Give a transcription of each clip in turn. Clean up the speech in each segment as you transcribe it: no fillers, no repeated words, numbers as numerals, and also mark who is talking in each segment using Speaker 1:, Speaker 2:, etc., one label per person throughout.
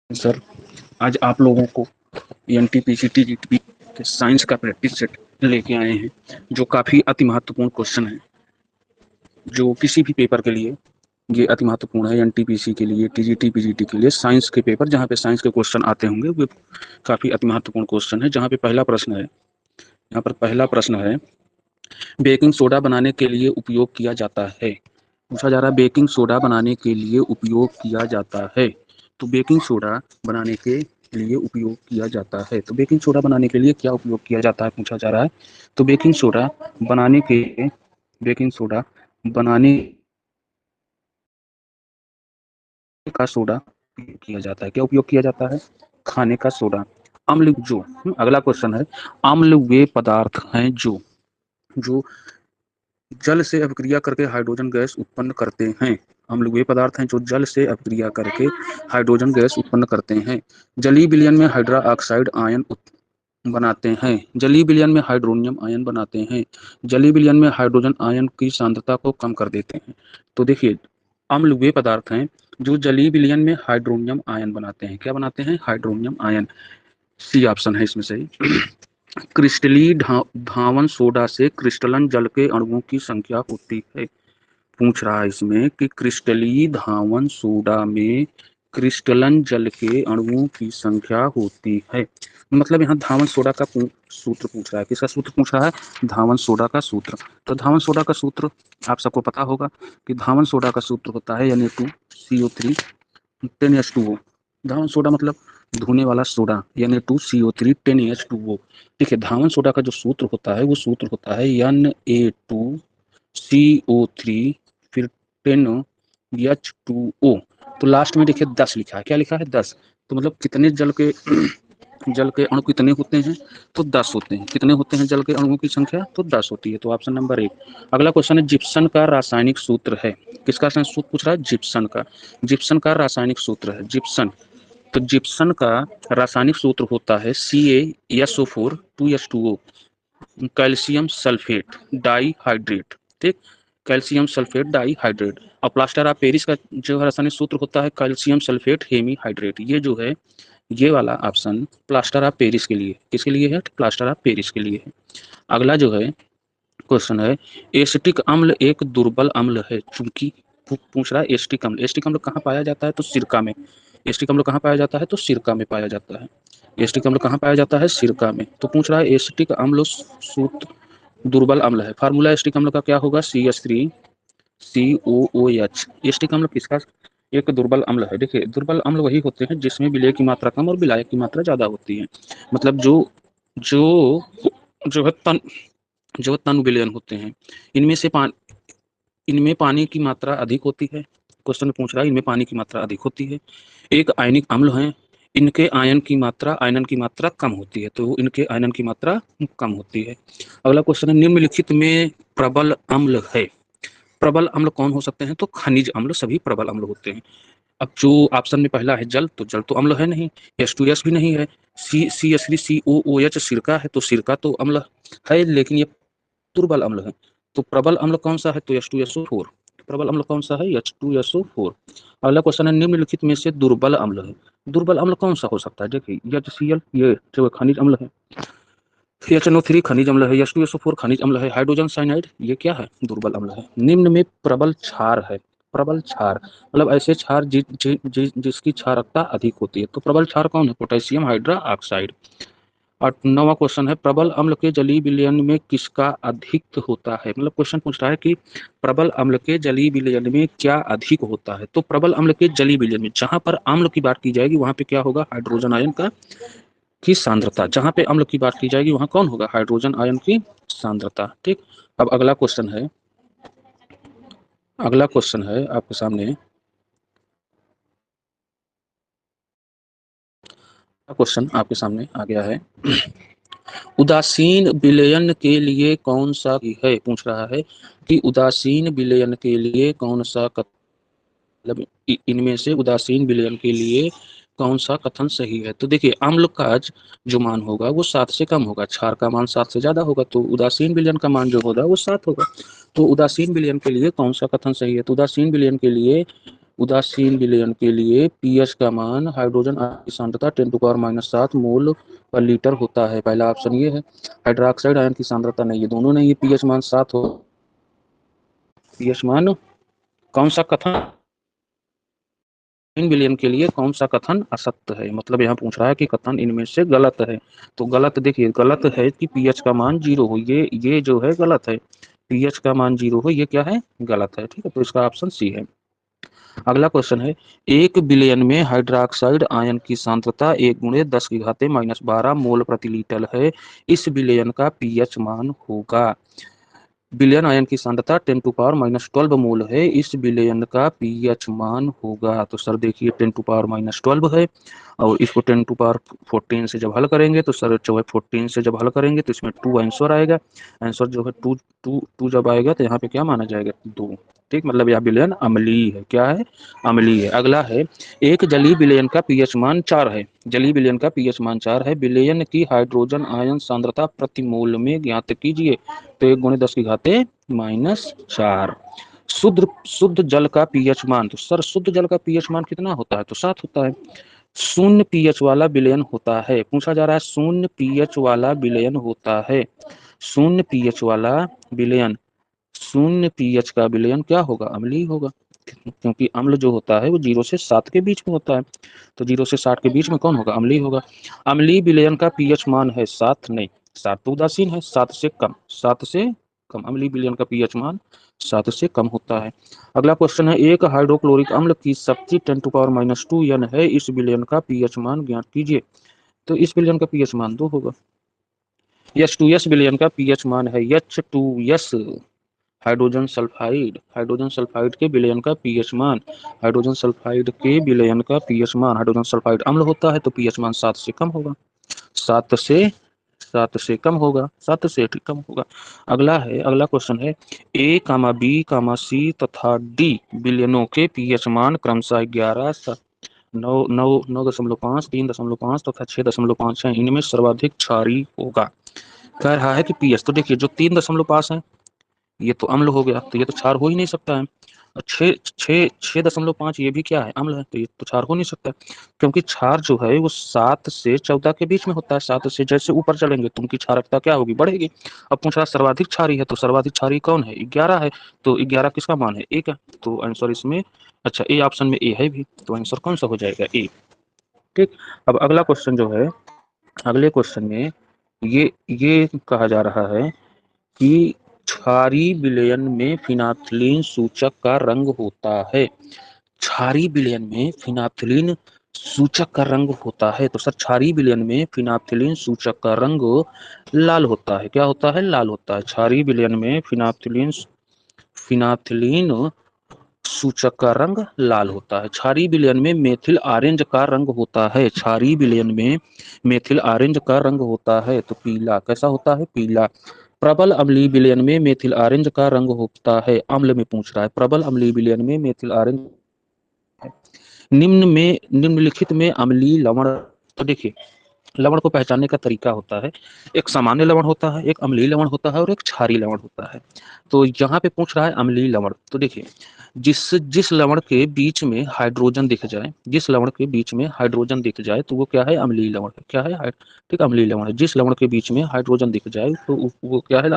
Speaker 1: Sir, आज आप लोगों को एनटीपीसी टीजीटी के साइंस का प्रैक्टिस सेट लेके आए हैं, जो काफ़ी अति महत्वपूर्ण क्वेश्चन है, जो किसी भी पेपर के लिए ये अति महत्वपूर्ण है। एनटीपीसी के लिए, टीजीटी पीजीटी के लिए साइंस के पेपर जहाँ पे साइंस के क्वेश्चन आते होंगे, वो काफ़ी अति महत्वपूर्ण क्वेश्चन है। जहाँ पे पहला प्रश्न है, यहाँ पर पहला प्रश्न है, बेकिंग सोडा बनाने के लिए उपयोग किया जाता है। पूछा जा रहा है बेकिंग सोडा बनाने के लिए उपयोग किया जाता है। तो बेकिंग सोडा बनाने के लिए उपयोग किया जाता है, तो बेकिंग सोडा बनाने के लिए क्या उपयोग किया जाता है पूछा जा रहा है। तो बेकिंग सोडा बनाने का सोडा किया जाता है। क्या उपयोग किया जाता है? खाने का सोडा। अम्ल जो, अगला क्वेश्चन है, अम्ल वे पदार्थ हैं जो जो जल से अभिक्रिया करके हाइड्रोजन गैस उत्पन्न करते हैं। अम्ल वे पदार्थ हैं जो जल से अभिक्रिया करके हाइड्रोजन गैस उत्पन्न करते हैं। जलीय विलयन में हाइड्रा ऑक्साइड आयन बनाते हैं। जलीय विलयन में हाइड्रोनियम आयन बनाते हैं। जलीय विलयन में हाइड्रोजन आयन की सांद्रता को कम कर देते हैं। तो देखिए, अम्ल वे पदार्थ हैं जो जलीय विलयन में हाइड्रोनियम आयन बनाते हैं। क्या बनाते हैं? Hydronium ion. सी ऑप्शन है इसमें सही। क्रिस्टलीय धावन सोडा से क्रिस्टलन जल के अणुओं की संख्या होती है। पूछ रहा है इसमें कि क्रिस्टलीय धावन सोडा में क्रिस्टलन जल के अणुओं की संख्या होती है। मतलब यहाँ धावन सोडा का सूत्र पूछ रहा है। किसका सूत्र पूछ रहा है? धावन सोडा का सूत्र। तो धावन सोडा का सूत्र आप सबको पता होगा कि धावन सोडा का सूत्र होता है Na2CO3 10H2O। धावन सोडा मतलब धोने वाला सोडा, Na2CO3 10H2O। ठीक है, धावन सोडा का जो सूत्र होता है वो सूत्र होता है Na2CO3 फिर 10H2O। तो लास्ट में देखिए 10 लिखा है। क्या लिखा है? 10। तो मतलब कितने जल के अणु कितने होते हैं? तो 10 होते हैं। कितने होते हैं जल के अणुओं की संख्या? तो 10 होती है। तो ऑप्शन नंबर 1। अगला क्वेश्चन है, जिप्सन का रासायनिक सूत्र है। किसका सूत्र पूछ रहा है? जिप्सन का। जिप्सन का रासायनिक सूत्र है जिप्सन। तो जिप्सन का रासायनिक सूत्र होता है CaSO4 2H2O, calcium sulphate dihydrate. ठीक, कैल्शियम सल्फेट डाईहाइड्रेट। और प्लास्टर ऑफ पेरिस का जो रासायनिक सूत्र होता है कैल्शियम सल्फेट हेमीहाइड्रेट। ये जो है, ये वाला ऑप्शन प्लास्टर ऑफ पेरिस के लिए, किसके लिए है? प्लास्टर ऑफ पेरिस के लिए है। अगला जो है क्वेश्चन है, एसिटिक अम्ल एक दुर्बल अम्ल है चूंकि, पूछ रहा है एसिटिक अम्ल। एसिटिक अम्ल कहाँ पाया जाता है? तो सिरका में। एसिटिक अम्ल कहाँ पाया जाता है? तो सिरका में पाया जाता है। एसिटिक अम्ल कहाँ पाया जाता है? सिरका में। तो पूछ रहा है एसिटिक अम्ल सूत्र दुर्बल अम्ल है। फार्मूला एसिटिक अम्ल का क्या होगा? CH3COOH। एसिटिक अम्ल किसका एक दुर्बल अम्ल है? देखिए, दुर्बल अम्ल वही होते हैं जिसमें विलेय की मात्रा कम और विलायक की मात्रा ज्यादा होती है। मतलब जो जो जो है तन जो तन विलयन होते हैं, इनमें पानी की मात्रा अधिक होती है। क्वेश्चन में पूछ रहा है इनमें पानी की मात्रा अधिक होती है। एक आयनिक अम्ल है, इनके आयन की मात्रा कम होती है, तो इनके आयनन की मात्रा कम होती है। अगला क्वेश्चन है, निम्नलिखित में प्रबल अम्ल है। प्रबल अम्ल कौन हो सकते हैं? तो खनिज अम्ल सभी प्रबल अम्ल होते हैं। अब जो ऑप्शन में पहला है जल, तो जल तो अम्ल है नहीं। H2S भी नहीं है। CH3COOH सिरका है, तो सिरका तो अम्ल है, लेकिन ये दुर्बल अम्ल है। तो प्रबल अम्ल कौन सा है? तो H2SO4। प्रबल अम्ल कौन सा है? H2SO4। अगला क्वेश्चन है, निम्नलिखित में से दुर्बल अम्ल है। दुर्बल अम्ल कौन सा हो सकता है? देखिए, HCl ये जो खनिज अम्ल है, HNO3 खनिज अम्ल है, H2SO4 खनिज अम्ल है, हाइड्रोजन साइनाइड ये क्या है? दुर्बल अम्ल है। निम्न में प्रबल क्षार है। प्रबल क्षार मतलब ऐसे क्षार जिसकी क्षारकता अधिक होती है। तो प्रबल क्षार कौन है? Potassium hydra oxide. और 9वां क्वेश्चन है, प्रबल अम्ल के जलीय विलयन में किसका अधिक होता है? मतलब क्वेश्चन पूछ रहा है कि प्रबल अम्ल के जलीय विलयन में क्या अधिक होता है। तो प्रबल अम्ल के जलीय विलयन में, जहां पर अम्ल की बात की जाएगी वहां पे क्या होगा? हाइड्रोजन आयन का की सांद्रता। जहां पे अम्ल की बात की जाएगी वहां कौन होगा? हाइड्रोजन आयन की सांद्रता। ठीक, अब अगला क्वेश्चन है, आपके सामने क्वेश्चन आपके सामने आ गया है। उदासीन विलयन के लिए कौन सा है? पूछ रहा है कि उदासीन विलयन के लिए कौन सा मतलब इनमें से उदासीन विलयन के लिए कौन सा कथन सही है? तो देखिए अम्ल का जो मान होगा वो 7 से कम होगा, क्षार का मान 7 से ज्यादा होगा, तो उदासीन विलयन का मान जो होगा वो 7 होगा। तो उदासीन विलयन के लिए कौन सा कथन सही है? तो उदासीन विलयन के लिए पीएच का मान हाइड्रोजन आयन की सांद्रता 10⁻⁷ मोल पर लीटर होता है। पहला ऑप्शन ये है। हाइड्रोक्साइड आयन की सांद्रता नहीं है, दोनों नहीं है, पीएच मान 7 हो। पीएच मान कौन सा कथन इन विलयन के लिए कौन सा कथन असत्य है? मतलब यहाँ पूछ रहा है कि कथन इनमें से गलत है। तो गलत देखिए, गलत है कि पीएच का मान 0 हो, ये जो है गलत है। पीएच का मान 0 हो, ये क्या है? गलत है। ठीक है, तो इसका ऑप्शन सी है। अगला क्वेश्चन है, 1 विलयन में हाइड्रोक्साइड आयन की सांद्रता 1 × 10⁻⁻12 मोल प्रति लीटर है। इस विलयन का पीएच मान होगा। विलयन आयन की सांद्रता 10⁻⁻12 मोल है, इस विलयन का पीएच मान होगा। तो सर देखिए 10⁻12 है, और इसको 10⁻14 से जब हल करेंगे तो सर जो है 14 से जब हल करेंगे तो इसमें 2 आंसर आएगा। आंसर जो है 2 2 2 जब आएगा तो यहाँ पे क्या माना जाएगा? 2। ठीक, मतलब यह विलयन अम्लीय है। क्या है? अम्लीय है। अगला है, एक जलीय विलयन का पीएच मान 4 है। जलीय विलयन का पीएच मान 4 है, विलयन की हाइड्रोजन आयन सांद्रता प्रति मोल में ज्ञात कीजिए। तो 1 × 10⁻⁴ शुद्ध शुद्ध जल का पीएच मान, तो सर शुद्ध जल का पीएच मान कितना होता है? तो 7 होता है। शून्य पीएच वाला विलयन होता है, पूछा जा रहा है शून्य पीएच वाला विलयन होता है। शून्य पीएच वाला विलयन, शून्य पीएच का विलयन क्या होगा? अम्लीय होगा, क्योंकि अम्ल जो होता है वो 0 से 7 के बीच में होता है। तो 0 से 60 के बीच में कौन होगा? अम्लीय होगा। अम्लीय विलयन का पीएच मान है 7 नहीं, 7 तो उदासीन है, 7 से कम, 7 से कम। अम्लीय विलयन का पीएच मान 7 से कम होता है। अगला क्वेश्चन है, एक हाइड्रोक्लोरिक अम्ल की शक्ति 10⁻⁻2 है, इस विलयन का पीएच मान ज्ञात कीजिए। तो इस विलयन का पीएच मान 2 होगा। H2S विलयन का पीएच मान है H2S। हाइड्रोजन सल्फाइड के विलयन का पीएच मान, हाइड्रोजन सल्फाइड के विलयन का पीएच मान, हाइड्रोजन सल्फाइड अम्ल होता है तो पीएच मान 7 से कम होगा। 7 से 7 से कम होगा, 7 से कम होगा। अगला क्वेश्चन है, ए कामा बी कामा सी तथा डी विलयनों के पीएच मान क्रमशः 11, 9.5, 3.5 तथा 6.5 है। इनमें सर्वाधिक क्षारीय होगा। कह रहा है कि पीएच, तो देखिए जो 3.5 है ये तो अम्ल हो गया, तो ये तो क्षार हो ही नहीं सकता है। और 6.5 ये भी क्या है? अम्ल है, तो ये तो क्षार हो नहीं सकता, क्योंकि क्षार जो है वो 7 से 14 के बीच में होता है। 7 से जैसे ऊपर चलेंगे तो उनकी क्षारकता क्या होगी? बढ़ेगी। अब पूछ रहा सर्वाधिक क्षारी है, तो सर्वाधिक क्षारी कौन है? 11 है। तो 11 किसका मान है? ए का। तो आंसर इसमें, अच्छा ए ऑप्शन में ए है भी, तो आंसर कौन सा हो जाएगा? ए। ठीक। अब अगला क्वेश्चन जो है, अगले क्वेश्चन में ये कहा जा रहा है कि क्षारीय विलयन में फिनाइलिन सूचक का रंग होता है। क्षारीय विलयन में फिनाइलिन सूचक का रंग होता है, तो सर क्षारीय विलयन में फिनाइलिन सूचक का रंग लाल होता है। क्या होता है? लाल होता है। क्षारीय विलयन में फिनाइलिन सूचक का रंग लाल होता है। क्षारीय विलयन में मेथिल ऑरेंज का रंग होता है। क्षारीय विलयन में मेथिल ऑरेंज का रंग होता है, तो पीला। कैसा होता है? पीला। प्रबल अम्लीय विलयन में मेथिल ऑरेंज का रंग होता है। अम्ल में पूछ रहा है, प्रबल अम्लीय विलयन में मेथिल ऑरेंज है। निम्नलिखित में अम्लीय लवण, तो देखिए लवण को पहचानने का तरीका होता है, एक सामान्य लवण होता है, एक अम्लीय लवण होता है और एक क्षारीय लवण होता है। तो यहाँ पे पूछ रहा है अम्लीय लवण, तो देखिए जिस जिस लवण के बीच में हाइड्रोजन दिख जाए, जिस लवण के बीच में हाइड्रोजन दिख जाए तो वो क्या है? अम्लीय लवण है। क्या है? ठीक, अम्लीय लवण है। जिस लवण के बीच में हाइड्रोजन दिख जाए तो वो क्या है?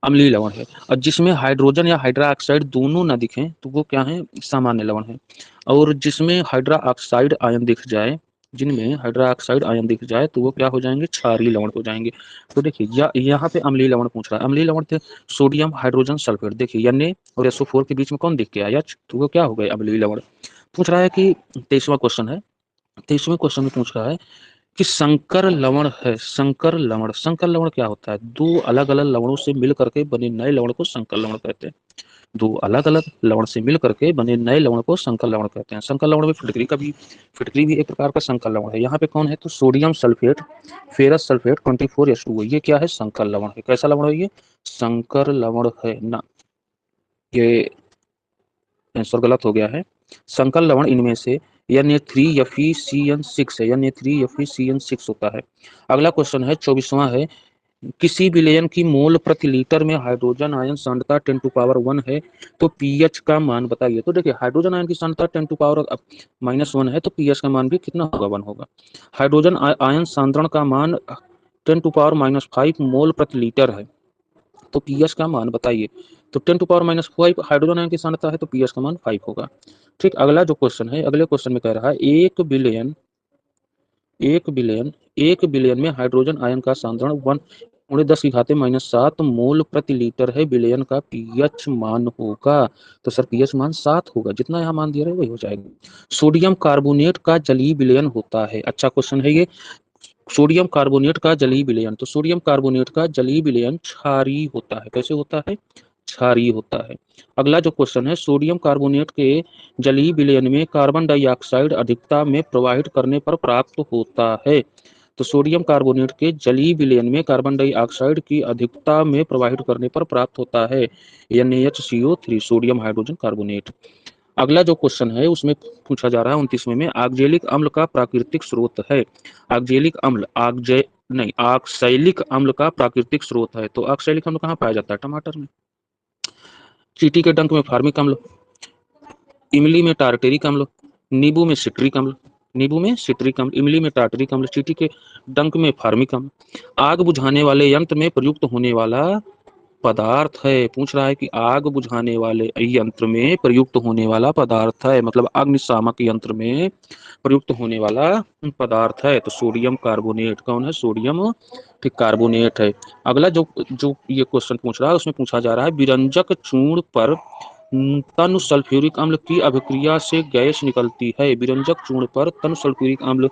Speaker 1: अम्लीय लवण है। और जिसमें हाइड्रोजन या हाइड्रा ऑक्साइड दोनों ना दिखें तो वो क्या है? सामान्य लवण है। और जिसमें हाइड्रा ऑक्साइड आयन दिख जाए, जिनमें हाइड्रा ऑक्साइड आयन दिख जाए तो वो क्या हो जाएंगे? क्षारीय लवण हो जाएंगे। तो देखिए यहाँ पे अम्लीय लवण पूछ रहा है। अम्लीय लवण थे सोडियम हाइड्रोजन सल्फेट, देखिए Na और SO4 के बीच में कौन दिख गया? H, तो वो क्या हो गए? अम्लीय लवण। पूछ रहा है कि 23वां क्वेश्चन है, 23वें क्वेश्चन में पूछ रहा है कि संकर लवण है। संकर लवण क्या होता है? दो अलग अलग लवणों से मिल करके बने नए लवण को संकर लवण कहते हैं। दो अलग अलग लवण से मिल करके बने नए लवण को संकर लवण कहते हैं। संकर लवण में फिटकरी भी एक प्रकार का संकर लवण है। यहाँ पे कौन है? तो sodium sulphate, ferrous sulphate 24H2O, ये क्या है? संकर लवण है। कैसा लवण है ये? संकर लवण है ना। ये आंसर गलत हो गया है। संकर लवण इनमें से Na3FeCN6 है, Na3FeCN6 होता है। अगला क्वेश्चन है 24वां है, किसी विलयन की मोल प्रति लीटर में हाइड्रोजन आयन सांद्रता 10⁻1 है तो पीएच का मान बताइए। तो देखिए हाइड्रोजन आयन की सांद्रता 10⁻−1 है तो पीएच का मान भी कितना होगा, 1 होगा। हाइड्रोजन आयन सांद्रण का मान 10⁻−5 मोल प्रति लीटर है तो पीएच का मान बताइए। तो 10⁻−5 हाइड्रोजन आयन की सांद्रता है तो पीएच का मान 5 होगा। ठीक, अगला जो क्वेश्चन है, अगले क्वेश्चन में कह रहा है एक बिलियन में हाइड्रोजन आयन का सांद्रण 1×10⁻⁻7 मोल प्रति लीटर है, बिलियन का पीएच मान होगा। तो सर पीएच मान 7 होगा, जितना यहाँ मान दिया है वही हो जाएगा। सोडियम कार्बोनेट का जलीय विलयन होता है, अच्छा क्वेश्चन है ये। सोडियम कार्बोनेट का जलीय विलयन, तो सोडियम कार्बोनेट का जलीय विलयन क्षारीय होता है। कैसे होता है? क्षारीय होता है। अगला जो क्वेश्चन है, सोडियम कार्बोनेट के जलीय विलयन में कार्बन डाइऑक्साइड अधिकता में प्रवाहित करने पर प्राप्त होता है। तो सोडियम कार्बोनेट के जलीय विलयन में कार्बन डाइऑक्साइड की अधिकता में प्रवाहित करने पर प्राप्त होता है NaHCO3, सोडियम हाइड्रोजन कार्बोनेट। अगला जो क्वेश्चन है उसमें पूछा जा रहा है 29वें में, ऑक्जेलिक अम्ल का प्राकृतिक स्रोत है। ऑक्जेलिक अम्ल ऑक्सैलिक अम्ल का प्राकृतिक स्रोत है। तो ऑक्सैलिक अम्ल कहाँ पाया जाता है? टमाटर में। चींटी के डंक में फार्मिक अम्ल, इमली में टार्टेरिक अम्ल, नींबू में सिट्रिक अम्ल, इमली में टार्टेरिक अम्ल, चींटी के डंक में फार्मिक अम्ल। आग बुझाने वाले यंत्र में प्रयुक्त होने वाला पदार्थ है। पूछ रहा है कि आग बुझाने वाले यंत्र में प्रयुक्त होने वाला पदार्थ है, मतलब अग्निशामक यंत्र में प्रयुक्त होने वाला पदार्थ है। तो सोडियम कार्बोनेट कौन है? सोडियम ठीक कार्बोनेट है। अगला जो जो ये क्वेश्चन पूछ रहा है उसमें पूछा जा रहा है, विरंजक चूर्ण पर तन सल्फ्यूरिक अम्ल की अभिक्रिया से गैस निकलती है। विरंजक चूर्ण पर तन सल्फ्यूरिक अम्ल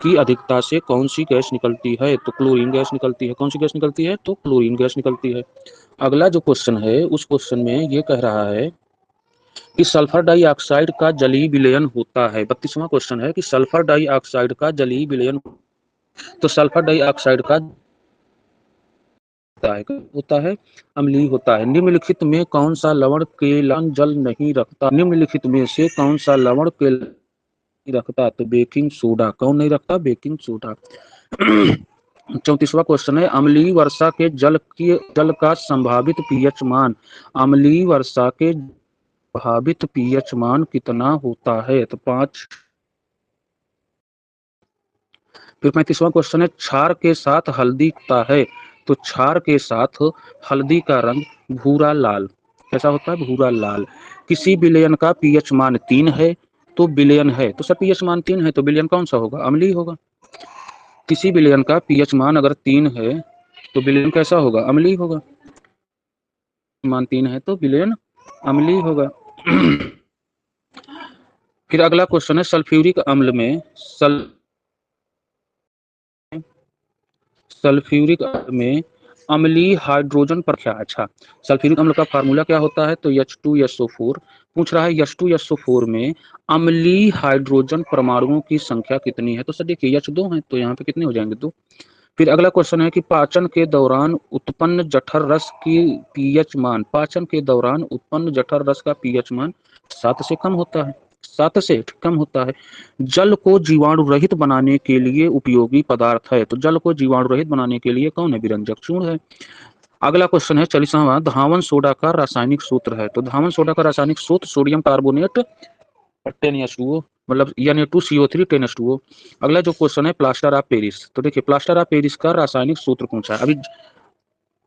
Speaker 1: की अधिकता से कौन सी गैस निकलती है? तो क्लोरीन गैस निकलती है। कौन सी गैस निकलती है? तो क्लोरीन गैस निकलती है। अगला जो क्वेश्चन है उस क्वेश्चन में ये कह रहा है कि सल्फर डाइऑक्साइड का जलीय विलयन होता है। 32वां क्वेश्चन है कि सल्फर डाइऑक्साइड का जलीय विलयन, तो सल्फर डाइऑक्साइड का होता है अम्लीय होता है। निम्नलिखित में कौन सा लवण केलान जल नहीं रखता? निम्नलिखित में से कौन सा लवण केलान नहीं रखता? तो बेकिंग सोडा। कौन नहीं रखता? Baking soda. 34वां क्वेश्चन है, अम्लीय वर्षा के जल का संभावित पीएच मान, अम्लीय वर्षा के संभावित पीएच मान कितना होता है? तो 5। फिर 35वां क्वेश्चन है, क्षार के साथ हल्दी होता है तो क्षार के साथ हल्दी का रंग भूरा लाल। कैसा होता है? भूरा लाल। किसी विलयन का पीएच मान 3 है तो विलयन है, तो सर पीएच मान 3 है तो विलयन कौन सा होगा? अम्लीय होगा। किसी विलयन का पीएच मान अगर 3 है तो विलयन कैसा होगा? अम्लीय होगा। मान 3 है तो विलयन अम्लीय होगा। फिर अगला क्वेश्चन है, सल्फ्यूरिक अम्ल में सल्फ्यूरिक अम्ल में अम्लीय हाइड्रोजन पर क्या? अच्छा, सल्फ्यूरिक अम्ल का फार्मूला क्या होता है? तो H2SO4। पूछ रहा है H2SO4 में अम्लीय हाइड्रोजन परमाणुओं की संख्या कितनी है? तो सर देखिए H2 है तो यहाँ पे कितने हो जाएंगे? 2। फिर अगला क्वेश्चन है कि पाचन के दौरान उत्पन्न जठर रस की पीएच मान, पाचन के दौरान उत्पन्न जठर रस का पीएच मान 7 से कम होता है। 7 से कम होता है। जल को जीवाणु रहित बनाने के लिए उपयोगी पदार्थ है, तो जल को जीवाणु रहित बनाने के लिए कौन है? विरंजक चूर्ण है। अगला क्वेश्चन है 40वां, धावन सोडा का रासायनिक सूत्र है। तो धावन सोडा का रासायनिक सूत्र सोडियम कार्बोनेट 10H2O, मतलब Na2CO3 10H2O। अगला जो क्वेश्चन है प्लास्टर ऑफ पेरिस, तो देखिए प्लास्टर ऑफ पेरिस का रासायनिक सूत्र पूछा है। अभी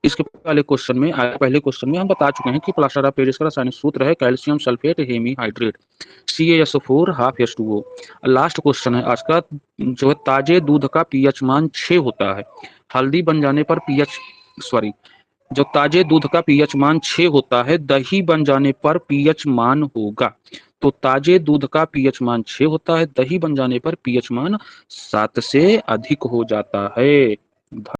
Speaker 1: इसके पहले क्वेश्चन में हम बता चुके हैं कि प्लास्टर ऑफ पेरिस का रासायनिक सूत्र है calcium sulphate hemihydrate CaSO4 ½ H2O। Last question है आज का, जो है ताजे दूध का पीएच मान 6 होता है। हल्दी बन जाने पर जो ताजे दूध का पीएच मान 6 होता है, दही बन जाने पर पीएच मान होगा। तो ताजे दूध का पीएच मान 6 होता है, दही बन जाने पर पीएच मान 7 से अधिक हो जाता है।